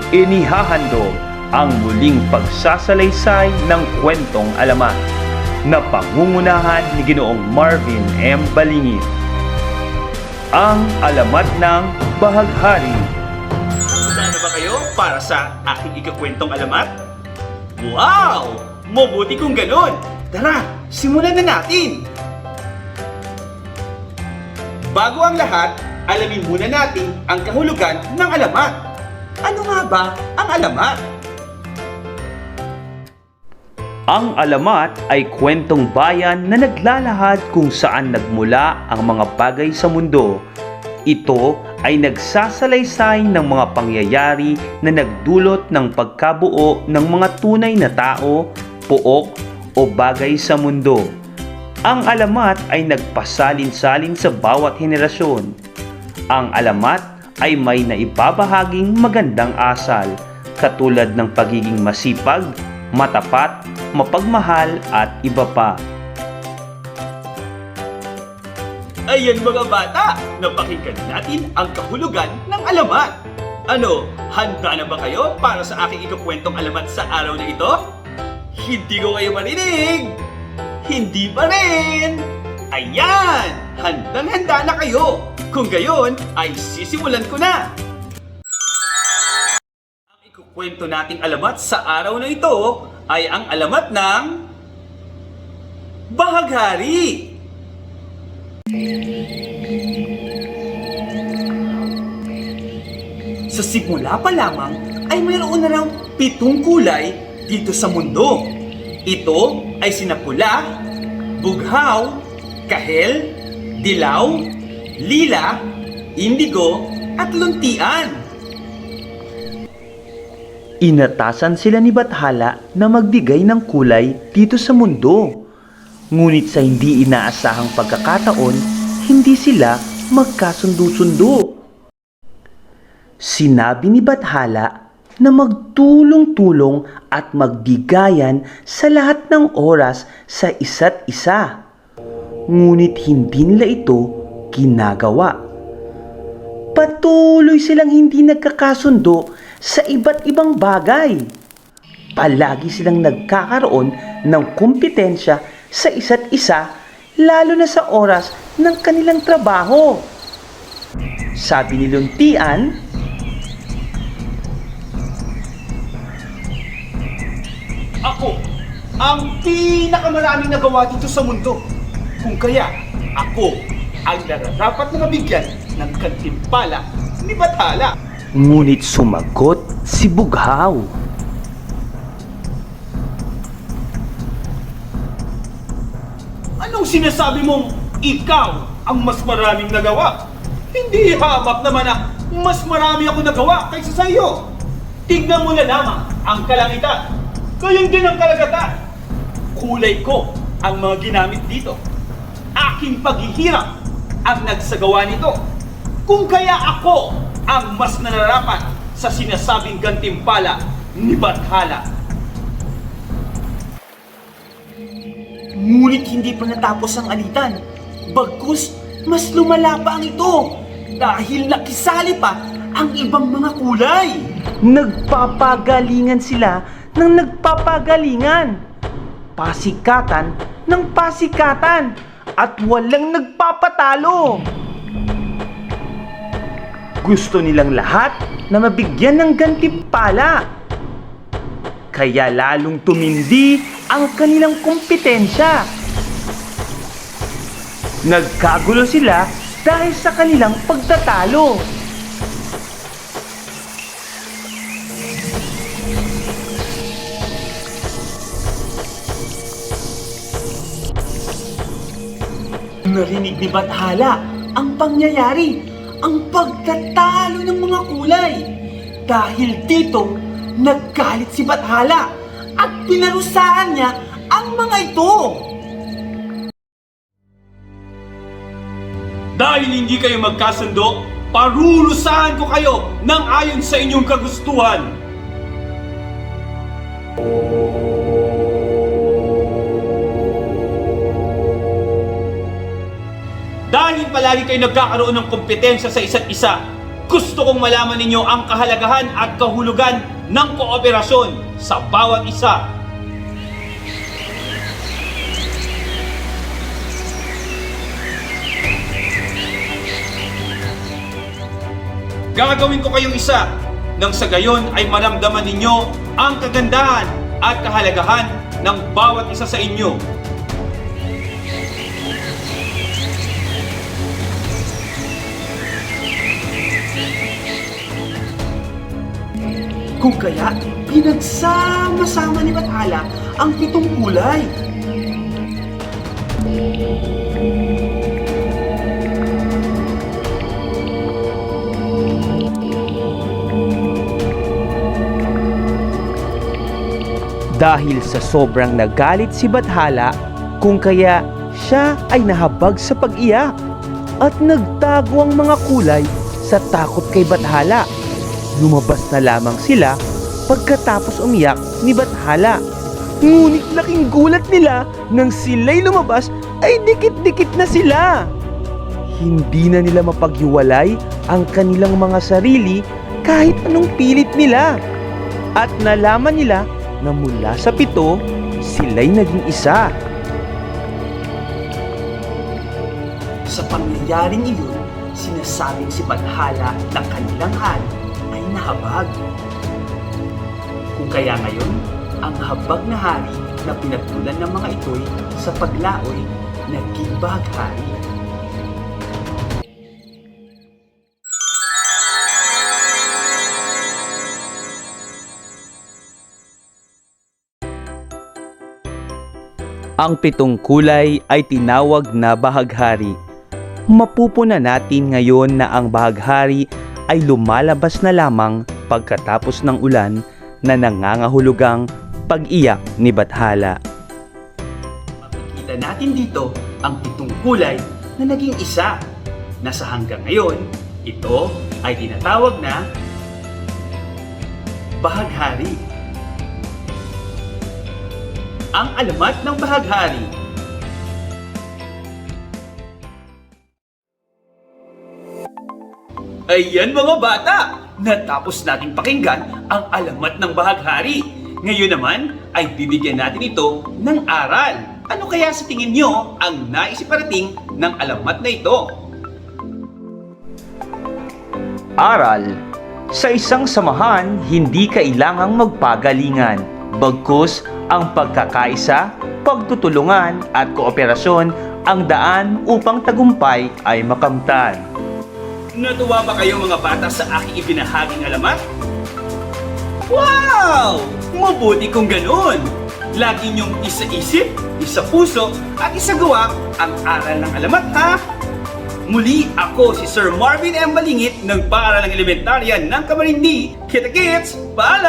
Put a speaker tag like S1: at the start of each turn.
S1: inihahandog ang muling pagsasalaysay ng kwentong alamat na pangungunahan ni Ginoong Marvin M. Balingid. Ang alamat ng bahaghari.
S2: Saan na ba kayo para sa aking ikakwentong alamat? Wow! Mabuti kung ganun! Tara, simulan na natin! Bago ang lahat, alamin muna natin ang kahulugan ng alamat. Ano nga ba ang alamat?
S1: Ang alamat ay kwentong bayan na naglalahad kung saan nagmula ang mga bagay sa mundo. Ito ay nagsasalaysay ng mga pangyayari na nagdulot ng pagkabuo ng mga tunay na tao, pook o bagay sa mundo. Ang alamat ay nagpasalin-salin sa bawat henerasyon. Ang alamat ay may naibabahaging magandang asal, katulad ng pagiging masipag, matapat, mapagmahal at iba pa.
S2: Ayan mga bata, napakinggan natin ang kahulugan ng alamat. Ano, handa na ba kayo para sa aking ikukwentong alamat sa araw na ito? Hindi ko kayo marinig! Hindi pa rin! Ayan! Handang-handa na kayo! Kung gayon, ay sisimulan ko na! Ang ikukwento nating alamat sa araw na ito ay ang alamat ng bahaghari. Sa simula pa lamang ay mayroon na raw 7 kulay dito sa mundo. Ito ay sinapula, bughaw, kahel, dilaw, lila, indigo at luntian.
S1: Inatasan sila ni Bathala na magbigay ng kulay dito sa mundo. Ngunit sa hindi inaasahang pagkakataon, hindi sila magkasundo-sundo. Sinabi ni Bathala na magtulong-tulong at magbigayan sa lahat ng oras sa isa't isa. Ngunit hindi nila ito ginagawa. Patuloy silang hindi nagkakasundo sa iba't ibang bagay. Palagi silang nagkakaroon ng kompetensya sa isa't isa, lalo na sa oras ng kanilang trabaho. Sabi ni Luntian,
S2: Ako ang pinakamaraming nagawa dito sa mundo. Kung kaya, ako ang nararapat na mabigyan ng gantimpala ni Bathala.
S1: ngunit sumagot si Bughaw.
S2: Anong sinasabi mong ikaw ang mas maraming nagawa? Hindi hamak naman na mas marami ako nagawa kaysa sa iyo. Tingnan mo na lamang ang kalangitan. Gayon din ang karagatan. Kulay ko ang mga ginamit dito. Aking paghihirap ang nagsagawa nito. Kung kaya ako ang mas nararapat sa sinasabing gantimpala ni Bathala. Ngunit hindi pa natapos ang alitan. Bagkus, mas lumala pa ang ito dahil nakisali pa ang ibang mga kulay.
S1: Nagpapagalingan sila ng nagpapagalingan, pasikatan ng pasikatan, at walang nagpapatalo. Gusto nilang lahat na mabigyan ng gantimpala. Kaya lalong tumindi ang kanilang kompetensya. Nagkagulo sila dahil sa kanilang pagtatalo.
S2: Narinig ni Bathala ang pangyayari, ang pagtatalo ng mga kulay. Dahil dito, naggalit si Bathala at pinarusahan niya ang mga ito. Dahil hindi kayo magkasundo, parurusahan ko kayo ng ayon sa inyong kagustuhan. Dahil palagi kayo nagkakaroon ng kompetensya sa isa't isa, Gusto kong malaman ninyo ang kahalagahan at kahulugan ng kooperasyon sa bawat isa. Gagawin ko kayong isa nang sa gayon ay maramdaman ninyo ang kagandahan at kahalagahan ng bawat isa sa inyo.
S3: Kung kaya, pinagsama-sama ni Bathala ang 7 kulay.
S1: Dahil sa sobrang nagalit si Bathala, kung kaya siya ay nahabag sa pag-iyak at nagtago ang mga kulay sa takot kay Bathala. Lumabas na lamang sila pagkatapos umiyak ni Bathala. Ngunit laking gulat nila nang sila'y lumabas ay dikit-dikit na sila. Hindi na nila mapaghiwalay ang kanilang mga sarili kahit anong pilit nila. At nalaman nila na mula sa 7, sila'y naging isa.
S3: Sa pangyayaring iyon, sinasabing si Bathala ng kanilang hari ay nahabag. Kung kaya ngayon, ang habag na hari na pinagmulan ng mga ito'y sa paglaoy naging bahaghari.
S1: Ang 7 kulay ay tinawag na bahaghari. Mapupuna natin ngayon na ang bahaghari ay lumalabas na lamang pagkatapos ng ulan na nangangahulugang pag-iyak ni Bathala.
S3: Makikita natin dito ang 7 kulay na naging isa, na sa hanggang ngayon, ito ay tinatawag na bahaghari. Ang alamat ng bahaghari. Ayan mga bata! Natapos nating pakinggan ang alamat ng bahaghari. Ngayon naman ay bibigyan natin ito ng aral. Ano kaya sa tingin nyo ang naisiparating ng alamat na ito?
S1: Aral: sa isang samahan, hindi kailangang magpagalingan. Bagkus, ang pagkakaisa, pagtutulungan at kooperasyon ang daan upang tagumpay ay makamtan.
S2: Natuwa ba kayo mga bata sa aking ibinahaging alamat? Wow! Mabuti kung ganun! Lagi niyong isa-isip, isa-puso at isa-gawa ang aral ng alamat, ha? Muli ako si Sir Marvin M. Balingit ng Paaralang Elementarya ng Camarindi. Kita-kits! Paalam!